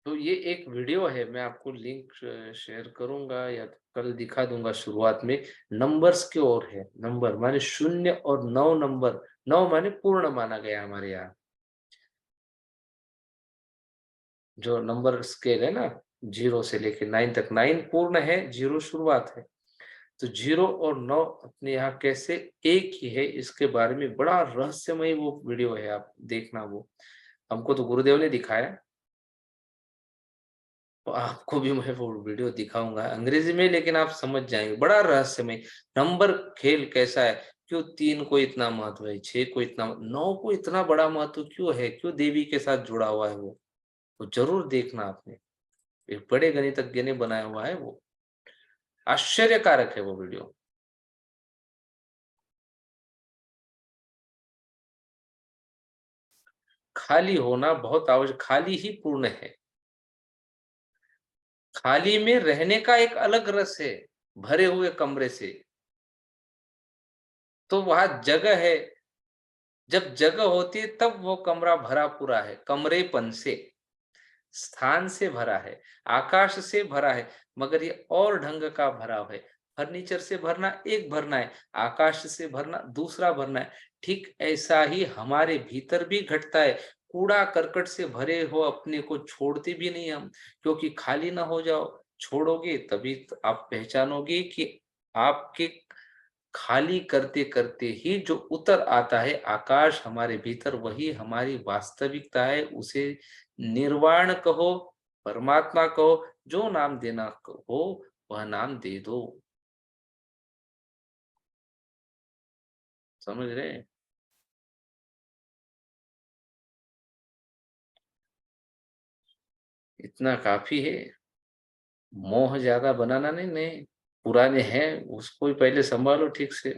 तो ये एक वीडियो है, मैं आपको लिंक शेयर करूँगा या तो कल दिखा दूँगा शुरुआत में। नंबर्स की ओर है, नंबर माने 0 और 9 नंबर, 9 माने पूर्ण माना गया हमारे यहाँ। जो नंबर स्केल है ना, 0 से लेके 9 तक, 9 पूर्ण है, 0 शुरुआत है। तो 0 और 9 अपने यहाँ कैसे एक ही है, इसके बारे में बड़ा रहस्यमयी वो वीडियो है, आप देखना वो। हमको तो गुरुदेव ने दिखाया। तो आपको भी मैं वो वीडियो दिखाऊँगा अंग्रेज़ी में, लेकिन आप समझ जाएँगे, बड़ा रहस्यमय। नंबर खेल कैसा है, क्यों 3 को इतना महत्व है, 6 को इतना, 9 को इतना बड़ा महत्व क्यों है, क्यों देवी के साथ जुड़ा हुआ है वो? तो ज़रूर देखना आपने, एक बड़े गणितज्ञ ने बनाया हुआ है वो, आश्चर्यकारक है वो वीडियो। खाली होना बहुत आवश्यक, खाली ही पूर्ण है। खाली में रहने का एक अलग रस है, भरे हुए कमरे से, तो वहाँ जगह है। जब जगह होती है तब वो कमरा भरा पूरा है, कमरेपन से, स्थान से भरा है, आकाश से भरा है, मगर ये और ढंग का भराव है। फर्नीचर से भरना एक भरना है, आकाश से भरना दूसरा भरना है। ठीक ऐसा ही हमारे भीतर भी घटता है। कूड़ा करकट से भरे हो अपने को छोड़ते भी नहीं हम, क्योंकि खाली ना हो जाओ। छोड़ोगे तभी तो आप पहचानोगे कि आपके खाली करते-करते ही जो उतर आता है आकाश हमारे भीतर, वही हमारी वास्तविकता है। उसे निर्वाण कहो, परमात्मा कहो, जो नाम देना हो वह नाम दे दो। समझ रहे हैं? इतना काफ़ी है। मोह ज़्यादा बनाना नहीं, नहीं। पुराने हैं, उसको ही पहले सँभालो ठीक से।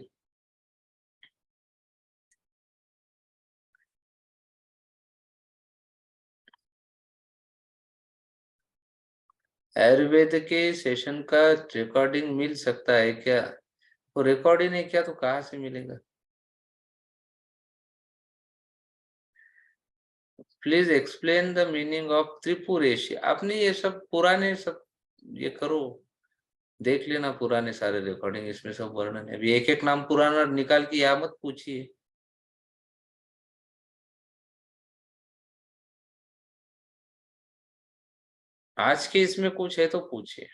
आयुर्वेद के सेशन का रिकॉर्डिंग मिल सकता है क्या? वो रिकॉर्ड ही नहीं किया तो कहाँ से मिलेगा? Please explain the meaning of Tripureshi. आपने ये सब पुराने सब ये करो, देख लेना पुराने सारे रिकॉर्डिंग, इसमें सब वर्णन है। अभी एक-एक नाम पुराना निकाल के यहाँ मत पूछिए। आज के इसमें कुछ है तो पूछिए।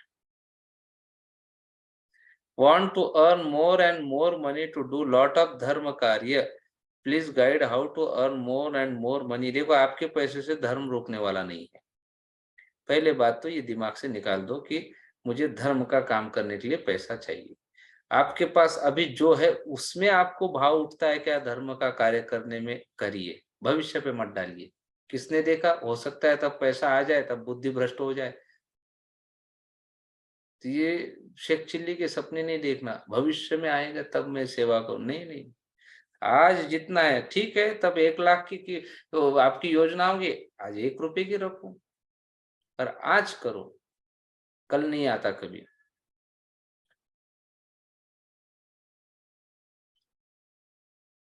Want to earn more and more money to do lot of धर्म कार्य। Please guide how to earn more and more money. देखो आपके पैसे से धर्म रोकने वाला नहीं है। पहले बात तो ये दिमाग से निकाल दो कि मुझे धर्म का काम करने के लिए पैसा चाहिए। आपके पास अभी जो है उसमें आपको भाव उठता है क्या धर्म का कार्य करने में, करिए, भविष्य पे मत डालिए। किसने देखा, हो सकता है तब पैसा आ जाए, तब बुद्धि भ्रष्ट हो जाए। तो ये शेख चिल्ली के सपने नहीं देखना, भविष्य में आएगा तब मैं सेवा करूँ, नहीं नहीं। आज जितना है ठीक है, तब 1 लाख की तो आपकी योजना होगी, आज 1 रुपए की रखो, पर आज करो, कल नहीं आता कभी।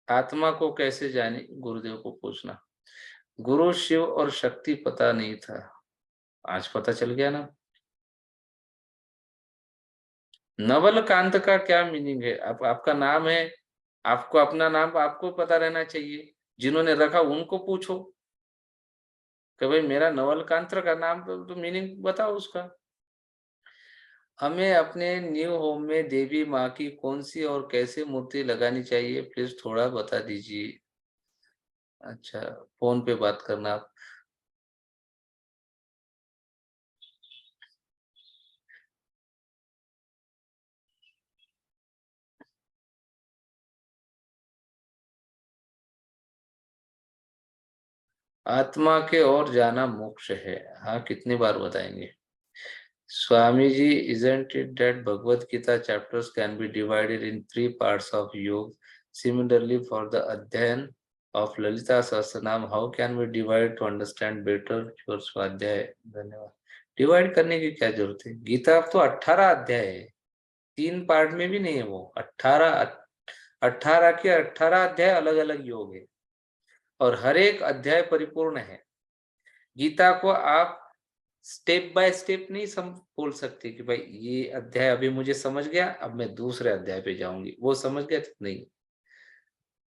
आत्मा को कैसे जाने, गुरुदेव को पूछना। गुरु शिव और शक्ति पता नहीं था, आज पता चल गया ना। नवलकांत का क्या मीनिंग है? आपका नाम है, आपको अपना नाम आपको पता रहना चाहिए। जिन्होंने रखा उनको पूछो कि भाई मेरा नवलकांत्र का नाम तो मीनिंग बताओ उसका। हमें अपने न्यू होम में देवी माँ की कौन-सी और कैसे मूर्ति लगानी चाहिए? प्लीज़ थोड़ा बता दीजिए। अच्छा, फ़ोन पे बात करना आप। आत्मा के ओर जाना मोक्ष है। हाँ, कितनी बार बताएँगे? Swamiji, isn't it that Bhagavad Gita chapters can be divided in three parts of yoga? Similarly, for the Adhyayan of Lalita Sahasranam, how can we divide to understand better your स्वाध्याय? धन्यवाद। डिवाइड करने की क्या जरूरत है? गीता तो 18 अध्याय है, 3 पार्ट में भी नहीं है वो। 18 के 18 अध्याय अलग अलग योग है और हर एक अध्याय परिपूर्ण है। गीता को आप स्टेप बाय स्टेप नहीं बोल सकते कि भाई ये अध्याय अभी मुझे समझ गया, अब मैं दूसरे अध्याय पे जाऊंगी, वो समझ गया तो नहीं।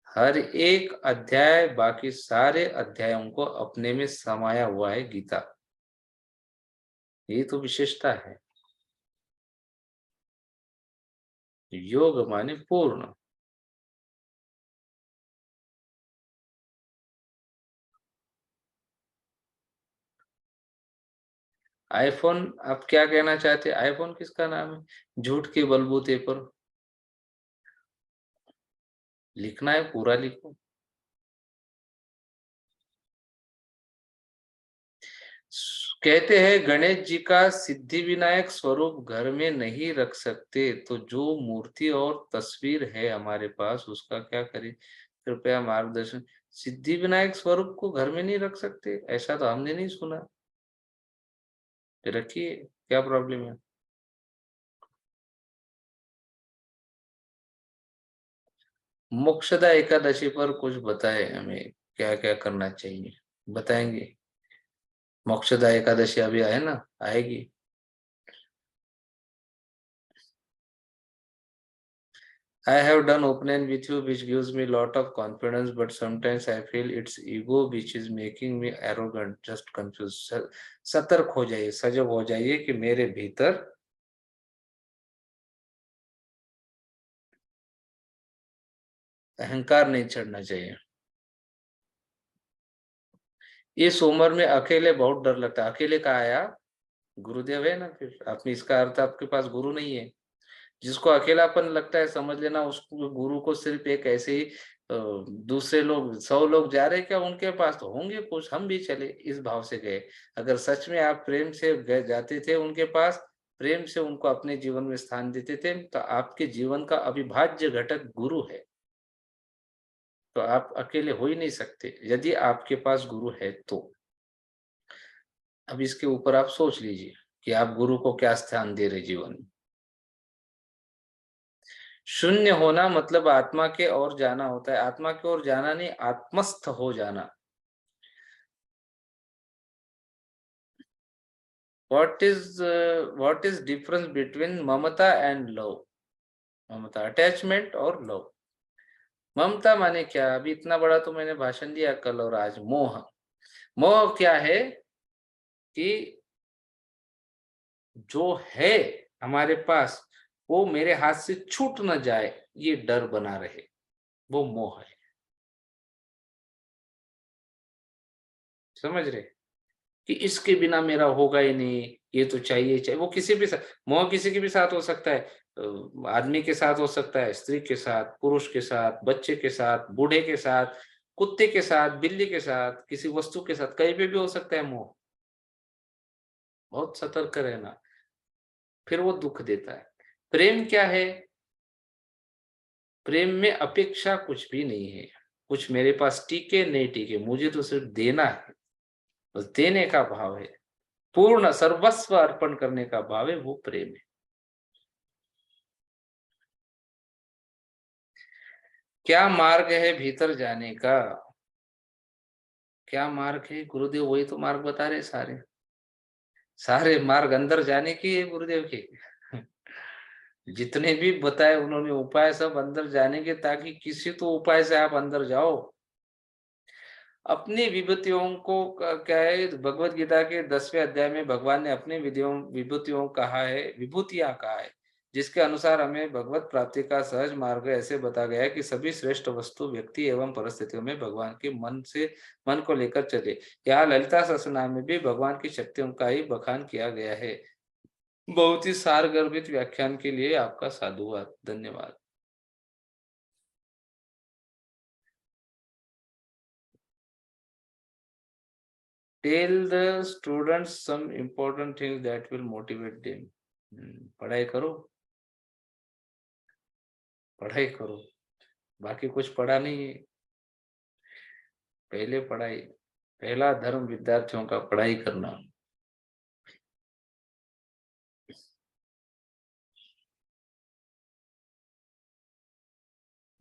हर एक अध्याय बाकी सारे अध्यायों को अपने में समाया हुआ है गीता। ये तो विशेषता है। योग माने पूर्ण। आईफोन, आप क्या कहना चाहते हैं? आईफोन किसका नाम है? झूठ के बलबूते पर लिखना है, पूरा लिखो। कहते हैं गणेश जी का सिद्धि विनायक स्वरूप घर में नहीं रख सकते, तो जो मूर्ति और तस्वीर है हमारे पास उसका क्या करें? कृपया मार्गदर्शन। सिद्धि विनायक स्वरूप को घर में नहीं रख सकते, ऐसा तो हमने नहीं सुना। रखिए, क्या प्रॉब्लम है? मोक्षदा एकादशी पर कुछ बताएं हमें, क्या क्या करना चाहिए बताएंगे? मोक्षदा एकादशी अभी आए ना, आएगी। I have done opening with you, which gives me a lot of confidence, but sometimes I feel it's ego which is making me arrogant, just confused. सतर्क हो जाइए, सजग हो जाइए कि मेरे भीतर अहंकार नहीं चढ़ना चाहिए। इस उम्र में अकेले बहुत डर लगता है। अकेले कहाँ आया? गुरुदेव है ना, फिर आपने इसका अर्थ आपके पास गुरु नहीं है। जिसको अकेलापन लगता है समझ लेना उसको गुरु को सिर्फ एक ऐसे ही दूसरे लोग 100 लोग जा रहे क्या उनके पास तो होंगे कुछ, हम भी चले इस भाव से गए। अगर सच में आप प्रेम से गए जाते थे उनके पास, प्रेम से उनको अपने जीवन में स्थान देते थे, तो आपके जीवन का अविभाज्य घटक गुरु है। तो आप अकेले हो ही नहीं सकते यदि आपके पास गुरु है तो। अब इसके ऊपर आप सोच लीजिए कि आप गुरु को क्या स्थान दे रहे जीवन में। शून्य होना मतलब आत्मा के ओर जाना होता है। आत्मा की ओर जाना नहीं, आत्मस्थ हो जाना। What is difference between mamta and love? Mamta attachment और लव। ममता माने क्या? अभी इतना बड़ा तो मैंने भाषण दिया कल और आज। मोह। मोह क्या है कि जो है हमारे पास वो मेरे हाथ से छूट ना जाए, ये डर बना रहे, वो मोह है। समझ रहे कि इसके बिना मेरा होगा ही नहीं, ये तो चाहिए चाहिए। वो किसी भी साथ, मोह किसी के भी साथ हो सकता है। आदमी के साथ हो सकता है, स्त्री के साथ, पुरुष के साथ, बच्चे के साथ, बूढ़े के साथ, कुत्ते के साथ, बिल्ली के साथ, किसी वस्तु के साथ, कहीं पे भी हो सकता है मोह। बहुत सतर्क रहना, फिर वो दुख देता है। प्रेम क्या है? प्रेम में अपेक्षा कुछ भी नहीं है। कुछ मेरे पास टीके नहीं टीके, मुझे तो सिर्फ देना है, बस देने का भाव है। पूर्ण सर्वस्व अर्पण करने का भाव है, वो प्रेम है। क्या मार्ग है भीतर जाने का? क्या मार्ग है गुरुदेव? वही तो मार्ग बता रहे सारे। सारे मार्ग अंदर जाने की है गुरुदेव के। जितने भी बताए उन्होंने उपाय सब अंदर जाने के, ताकि किसी तो उपाय से आप अंदर जाओ। अपनी विभूतियों को क्या है, भगवत गीता के 10वें अध्याय में भगवान ने अपनी विधियों विभूतियों कहा है, विभूतियां कहा है, जिसके अनुसार हमें भगवत प्राप्ति का सहज मार्ग ऐसे बता गया है कि सभी श्रेष्ठ वस्तु, व्यक्ति एवं परिस्थितियों में भगवान के मन को लेकर चले। यहाँ ललिता सहस्त्रनाम में भी भगवान की शक्तियों का ही बखान किया गया है। बहुत ही सारगर्भित व्याख्यान के लिए आपका साधुवाद, धन्यवाद। Tell the students some important things that will motivate them. पढ़ाई करो, पढ़ाई करो, बाकी कुछ पढ़ा नहीं है। पहले पढ़ाई, पहला धर्म विद्यार्थियों का पढ़ाई करना।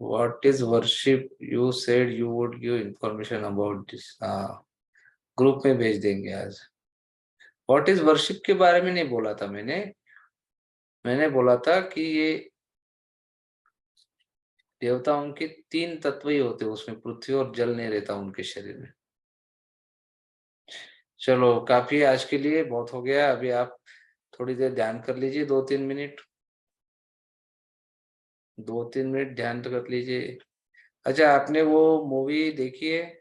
What is worship? You said you would give information about this. हाँ, ग्रुप में भेज देंगे आज। What is worship के बारे में नहीं बोला था मैंने। मैंने बोला था कि ये देवताओं के 3 तत्व ही होते हैं, उसमें पृथ्वी और जल नहीं रहता उनके शरीर में। चलो काफ़ी है आज के लिए, बहुत हो गया। अभी आप थोड़ी देर ध्यान कर लीजिए, 2-3 मिनट। 2-3 मिनट ध्यान तो कर लीजिए। अच्छा, आपने वो मूवी देखी है?